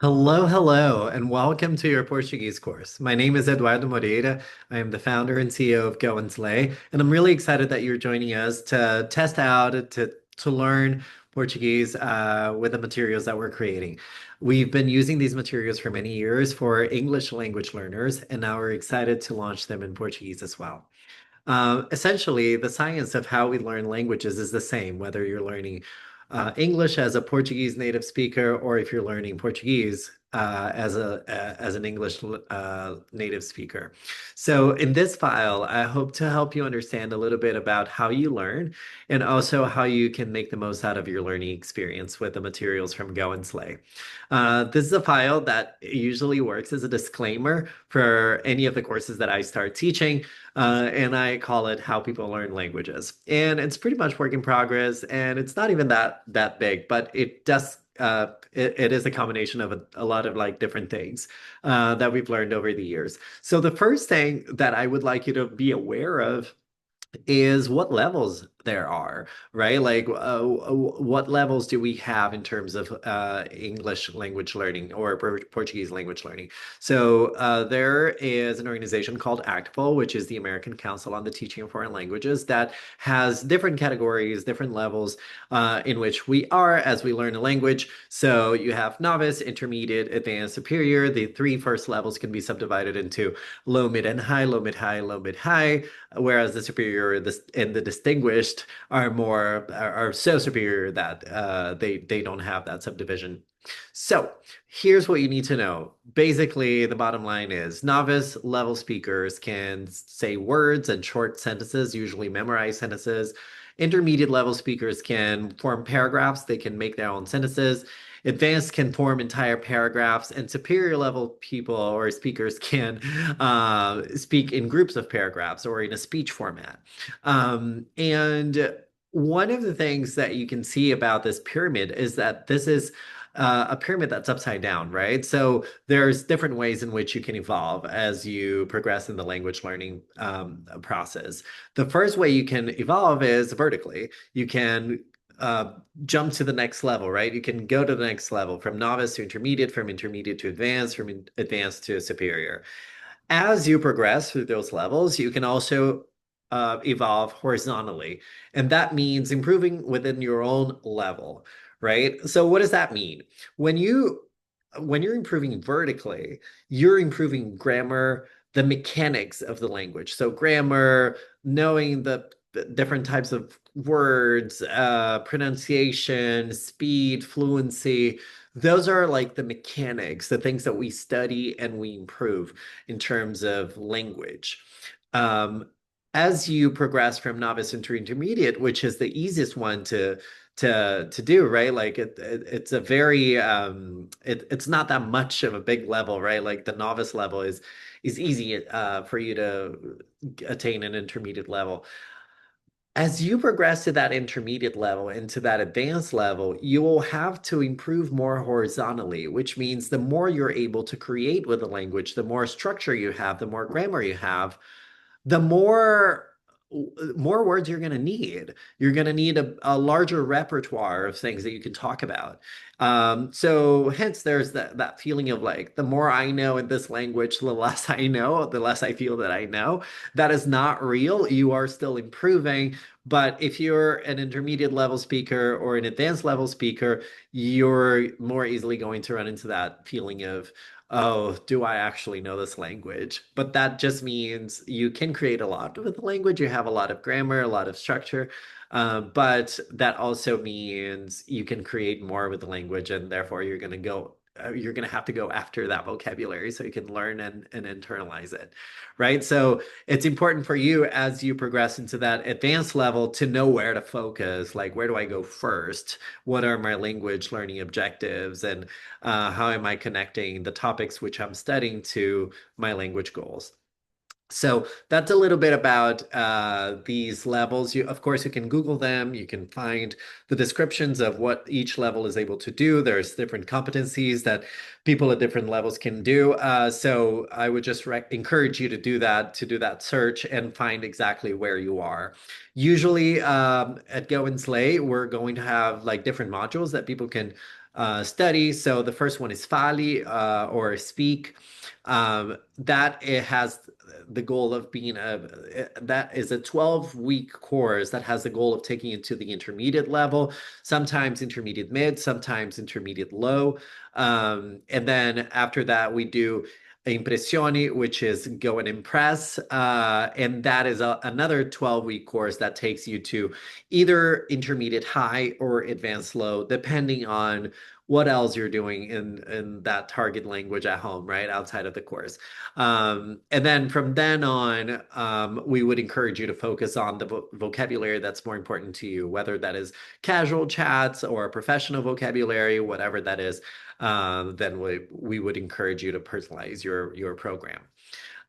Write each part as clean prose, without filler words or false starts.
Hello, hello, and welcome to your Portuguese course. My name is Eduardo Moreira. I am the founder and CEO of Go and Slay, and I'm really excited that you're joining us to test out, to learn Portuguese with the materials that we're creating. We've been using these materials for many years for English language learners, and now we're excited to launch them in Portuguese as well. Essentially, the science of how we learn languages is the same, whether you're learning English as a Portuguese native speaker or if you're learning Portuguese as an English native speaker. So in this file, I hope to help you understand a little bit about how you learn and also how you can make the most out of your learning experience with the materials from Go and Slay. This is a file that usually works as a disclaimer for any of the courses that I start teaching and I call it How People Learn Languages. And it's pretty much work in progress, and it's not even that big, but it does it is a combination of a lot of like different things that we've learned over the years. So the first thing that I would like you to be aware of is what levels there are, right? Like, what levels do we have in terms of English language learning or Portuguese language learning? So, there is an organization called ACTFL, which is the American Council on the Teaching of Foreign Languages, that has different categories, different levels in which we are as we learn a language. So, you have novice, intermediate, advanced, superior. The three first levels can be subdivided into low, mid, and high, low, mid, high, low, mid, high, whereas the superior and the distinguished are so superior that they don't have that subdivision. So here's what you need to know. Basically, the bottom line is novice level speakers can say words and short sentences, usually memorize sentences. Intermediate level speakers can form paragraphs, they can make their own sentences. Advanced can form entire paragraphs, and superior level people or speakers can speak in groups of paragraphs or in a speech format. And one of the things that you can see about this pyramid is that this is a pyramid that's upside down, right? So there's different ways in which you can evolve as you progress in the language learning process. The first way you can evolve is vertically. You can jump to the next level, right? You can go to the next level from novice to intermediate, from intermediate to advanced, from advanced to superior. As you progress through those levels, you can also evolve horizontally. And that means improving within your own level, right? So what does that mean? When you when you're improving vertically, you're improving grammar, the mechanics of the language. So grammar, knowing the different types of words, pronunciation, speed, fluency. Those are like the mechanics, the things that we study and we improve in terms of language. Um, as you progress from novice into intermediate, which is the easiest one to do, right? Like it's a very it's not that much of a big level, right? Like the novice level is easy for you to attain an intermediate level. As you progress to that intermediate level into that advanced level, you will have to improve more horizontally, which means the more you're able to create with the language, the more structure you have, the more grammar you have, the more words you're going to need. You're going to need a larger repertoire of things that you can talk about. So hence there's that feeling of like the more I know in this language, the less I know, the less I feel that I know. That is not real. You are still improving. But if you're an intermediate level speaker or an advanced level speaker, you're more easily going to run into that feeling of, oh, do I actually know this language? But that just means you can create a lot with the language. You have a lot of grammar, a lot of structure. But that also means you can create more with the language, and therefore you're going to have to go after that vocabulary so you can learn and internalize it, right? So it's important for you as you progress into that advanced level to know where to focus. Like, where do I go first? What are my language learning objectives? And how am I connecting the topics which I'm studying to my language goals? So that's a little bit about these levels. Of course, you can Google them. You can find the descriptions of what each level is able to do. There's different competencies that people at different levels can do. So I would just encourage you to do that search and find exactly where you are. Usually at Go and Slay, we're going to have like different modules that people can study. So the first one is fale or speak. That it has the goal of being that is a 12-week course that has the goal of taking you to the intermediate level, sometimes intermediate mid, sometimes intermediate low. And then after that, we do Impressioni, which is go and impress. And that is another 12-week course that takes you to either intermediate high or advanced low, depending on what else you're doing in that target language at home, right? Outside of the course. And then from then on, we would encourage you to focus on the vocabulary that's more important to you, whether that is casual chats or professional vocabulary, whatever that is. Then we would encourage you to personalize your program.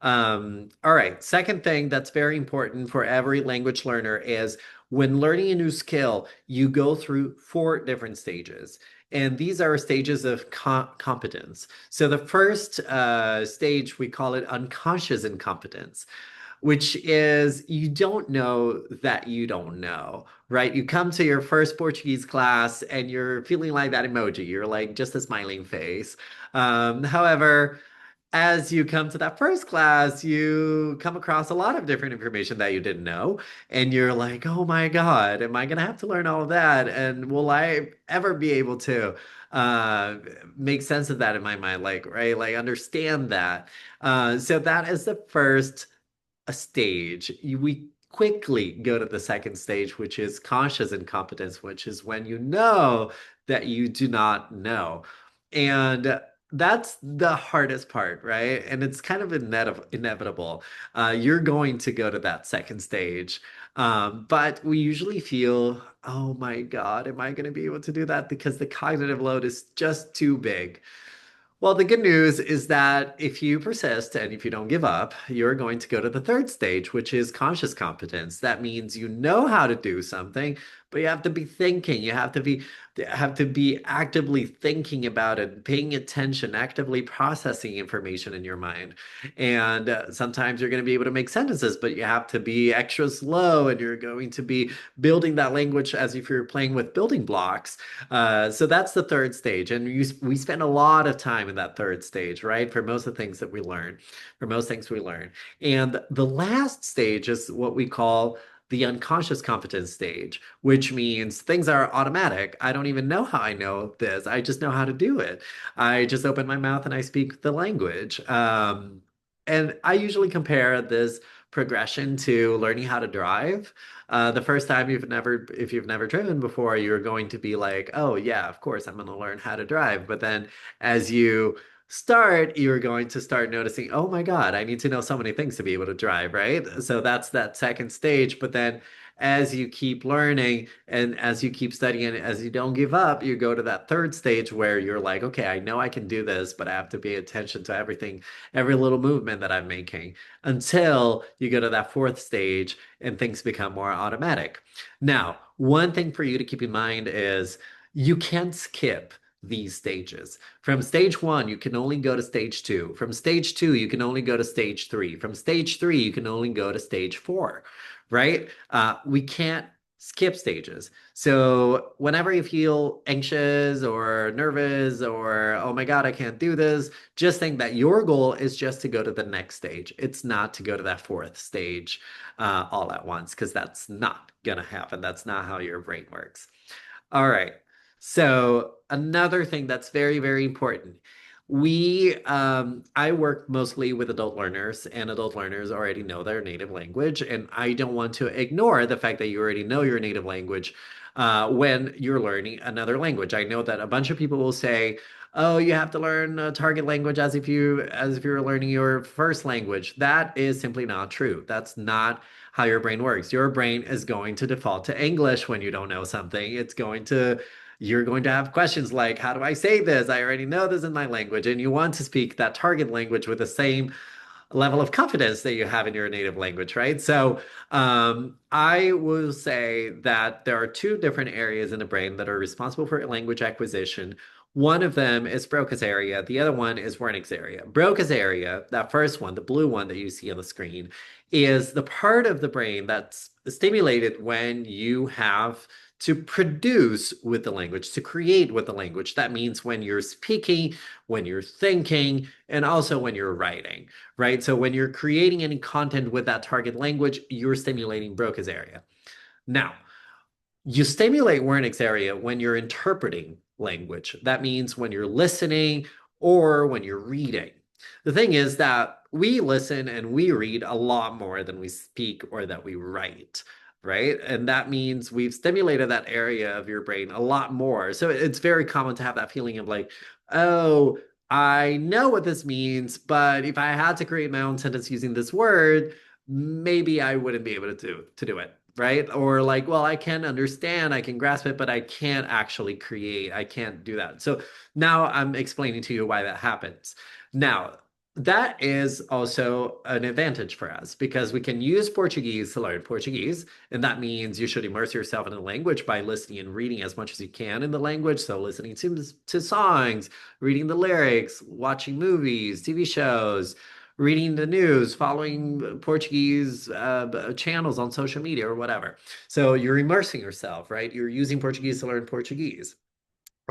All right. Second thing that's very important for every language learner is when learning a new skill, you go through four different stages. And these are stages of competence. So the first stage, we call it unconscious incompetence, which is you don't know that you don't know, right? You come to your first Portuguese class and you're feeling like that emoji. You're like just a smiling face. However, as you come to that first class, you come across a lot of different information that you didn't know. And you're like, oh my God, am I going to have to learn all of that? And will I ever be able to uh, make sense of that in my mind? Like, right? Like, understand that. So that is the first stage. We quickly go to the second stage, which is conscious incompetence, which is when you know that you do not know. And that's the hardest part, right? And it's kind of inevitable. You're going to go to that second stage. But we usually feel, oh my God, am I going to be able to do that? Because the cognitive load is just too big. Well, the good news is that if you persist and if you don't give up, you're going to go to the third stage, which is conscious competence. That means you know how to do something, but you have to be thinking. You have to be actively thinking about it, paying attention, actively processing information in your mind. And sometimes you're going to be able to make sentences, but you have to be extra slow and you're going to be building that language as if you're playing with building blocks. So that's the third stage. And we spend a lot of time in that third stage, right? For most of the things that we learn, for most things we learn. And the last stage is what we call the unconscious competence stage, which means things are automatic. I don't even know how I know this. I just know how to do it. I just open my mouth and I speak the language. And I usually compare this progression to learning how to drive. The first time if you've never driven before, you're going to be like, oh yeah, of course I'm going to learn how to drive. But then as you start, you're going to start noticing, oh my God, I need to know so many things to be able to drive, right? So that's that second stage. But then as you keep learning and as you keep studying, as you don't give up, you go to that third stage where you're like, okay, I know I can do this, but I have to pay attention to everything, every little movement that I'm making until you go to that fourth stage and things become more automatic. Now, one thing for you to keep in mind is you can't skip these stages. From stage one, you can only go to stage two. From stage two, you can only go to stage three. From stage three, you can only go to stage four, right? We can't skip stages. So whenever you feel anxious or nervous or, oh my God, I can't do this, just think that your goal is just to go to the next stage. It's not to go to that fourth stage all at once, because that's not going to happen. That's not how your brain works. All right. So another thing that's very, very important. I work mostly with adult learners, and adult learners already know their native language. And I don't want to ignore the fact that you already know your native language when you're learning another language. I know that a bunch of people will say, "Oh, you have to learn a target language as if you're learning your first language." That is simply not true. That's not how your brain works. Your brain is going to default to English when you don't know something. You're going to have questions like, how do I say this? I already know this in my language. And you want to speak that target language with the same level of confidence that you have in your native language, right? So I will say that there are two different areas in the brain that are responsible for language acquisition. One of them is Broca's area. The other one is Wernicke's area. Broca's area, that first one, the blue one that you see on the screen, is the part of the brain that's stimulated when you have to produce with the language, to create with the language. That means when you're speaking, when you're thinking, and also when you're writing, right? So when you're creating any content with that target language, you're stimulating Broca's area. Now, you stimulate Wernicke's area when you're interpreting language. That means when you're listening or when you're reading. The thing is that we listen and we read a lot more than we speak or that we write, right? And that means we've stimulated that area of your brain a lot more. So it's very common to have that feeling of like, oh, I know what this means, but if I had to create my own sentence using this word, maybe I wouldn't be able to do it, right? Or like, well, I can understand, I can grasp it, but I can't actually create. I can't do that. So now I'm explaining to you why that happens. Now, that is also an advantage for us because we can use Portuguese to learn Portuguese. And that means you should immerse yourself in the language by listening and reading as much as you can in the language. So listening to songs, reading the lyrics, watching movies, TV shows, reading the news, following Portuguese channels on social media or whatever. So you're immersing yourself, right? You're using Portuguese to learn Portuguese.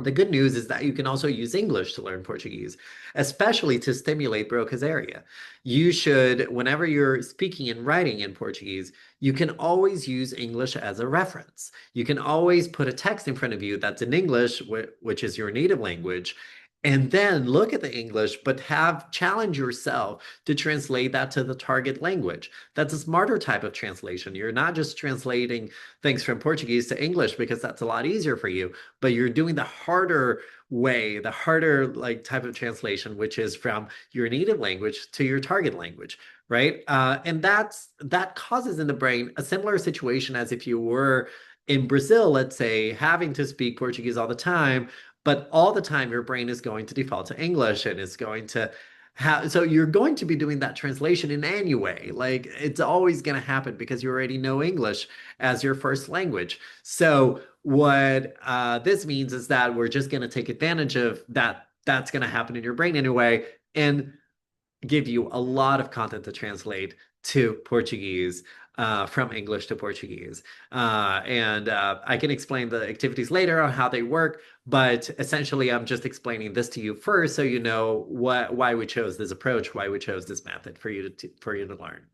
The good news is that you can also use English to learn Portuguese, especially to stimulate Broca's area. You should, whenever you're speaking and writing in Portuguese, you can always use English as a reference. You can always put a text in front of you that's in English, which is your native language, and then look at the English, but have challenge yourself to translate that to the target language. That's a smarter type of translation. You're not just translating things from Portuguese to English because that's a lot easier for you, but you're doing the harder way, the harder like type of translation, which is from your native language to your target language, right? And that causes in the brain a similar situation as if you were in Brazil, let's say, having to speak Portuguese all the time, but all the time your brain is going to default to English and it's going to have, so you're going to be doing that translation in any way. Like it's always going to happen because you already know English as your first language. So what this means is that we're just going to take advantage of that. That's going to happen in your brain anyway, and give you a lot of content to translate to Portuguese from English to Portuguese. And I can explain the activities later on how they work, but essentially I'm just explaining this to you first so you know why we chose this approach, why we chose this method for you to learn.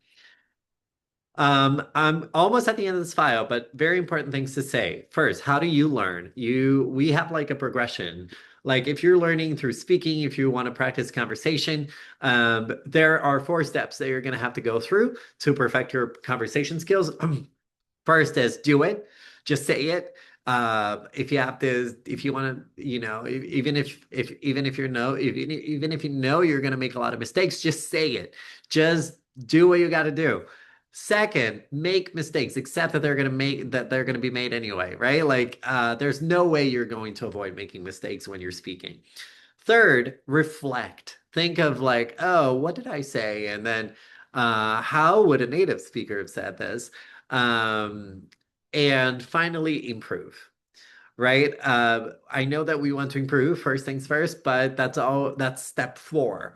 I'm almost at the end of this file, but very important things to say. First, how do you learn? We have like a progression. Like if you're learning through speaking, if you want to practice conversation, there are 4 steps that you're going to have to go through to perfect your conversation skills. First is do it, just say it. If you have to, if you want to, even if even if you know you're going to make a lot of mistakes, just say it. Just do what you got to do. Second, make mistakes, accept that they're going to be made anyway, right? Like, there's no way you're going to avoid making mistakes when you're speaking. Third, reflect. Think of like, oh, what did I say? And then, how would a native speaker have said this? Um, and finally, improve, right? I know that we want to improve first things first, but that's step 4.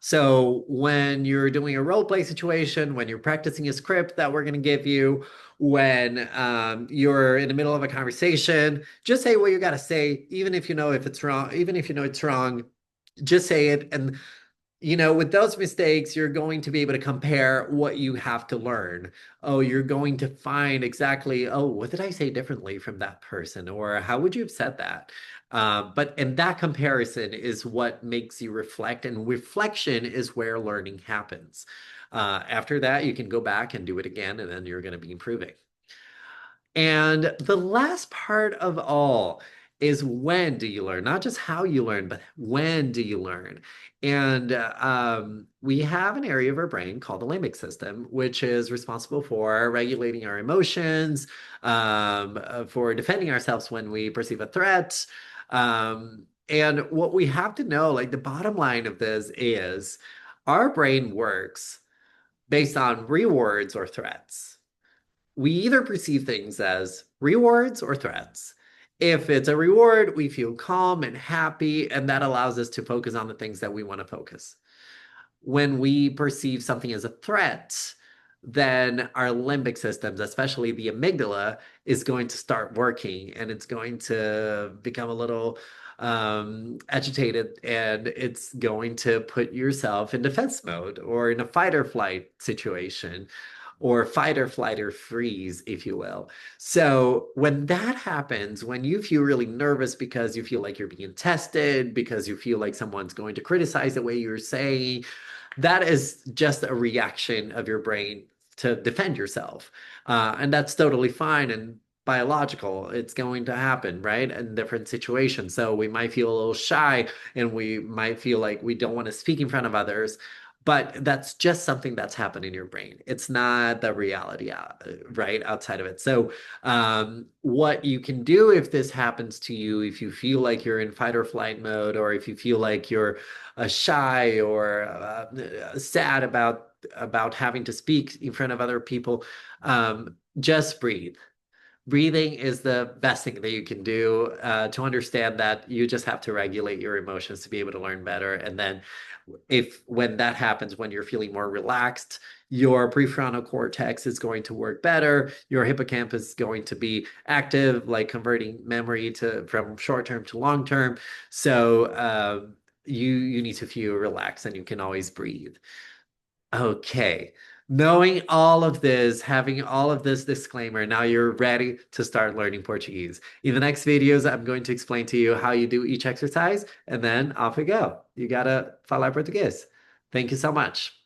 So when you're doing a role play situation, when you're practicing a script that we're going to give you, when you're in the middle of a conversation, just say what you got to say, even if you know if it's wrong, even if you know it's wrong, just say it. And with those mistakes, you're going to be able to compare what you have to learn. Oh, you're going to find exactly, oh, what did I say differently from that person? Or how would you have said that? And that comparison is what makes you reflect, and reflection is where learning happens. After that, you can go back and do it again, and then you're going to be improving. And the last part of all is when do you learn? Not just how you learn, but when do you learn? And we have an area of our brain called the limbic system, which is responsible for regulating our emotions, for defending ourselves when we perceive a threat. And what we have to know, like the bottom line of this is our brain works based on rewards or threats. We either perceive things as rewards or threats. If it's a reward, we feel calm and happy, and that allows us to focus on the things that we want to focus. When we perceive something as a threat, then our limbic systems, especially the amygdala, is going to start working and it's going to become a little agitated and it's going to put yourself in defense mode or in a fight or flight situation or fight or flight or freeze, if you will. So when that happens, when you feel really nervous because you feel like you're being tested, because you feel like someone's going to criticize the way you're saying, that is just a reaction of your brain to defend yourself. And that's totally fine and biological. It's going to happen, right? In different situations. So we might feel a little shy and we might feel like we don't want to speak in front of others. But that's just something that's happened in your brain. It's not the reality right outside of it. So, what you can do if this happens to you, if you feel like you're in fight or flight mode, or if you feel like you're shy or sad about having to speak in front of other people, just breathe. Breathing is the best thing that you can do to understand that you just have to regulate your emotions to be able to learn better. And then, if when that happens, when you're feeling more relaxed, your prefrontal cortex is going to work better. Your hippocampus is going to be active, like converting memory to from short term to long term. So you need to feel relaxed, and you can always breathe. Okay. Knowing all of this, having all of this disclaimer, now you're ready to start learning Portuguese. In the next videos, I'm going to explain to you how you do each exercise, and then off we go. You gotta falar português. Thank you so much.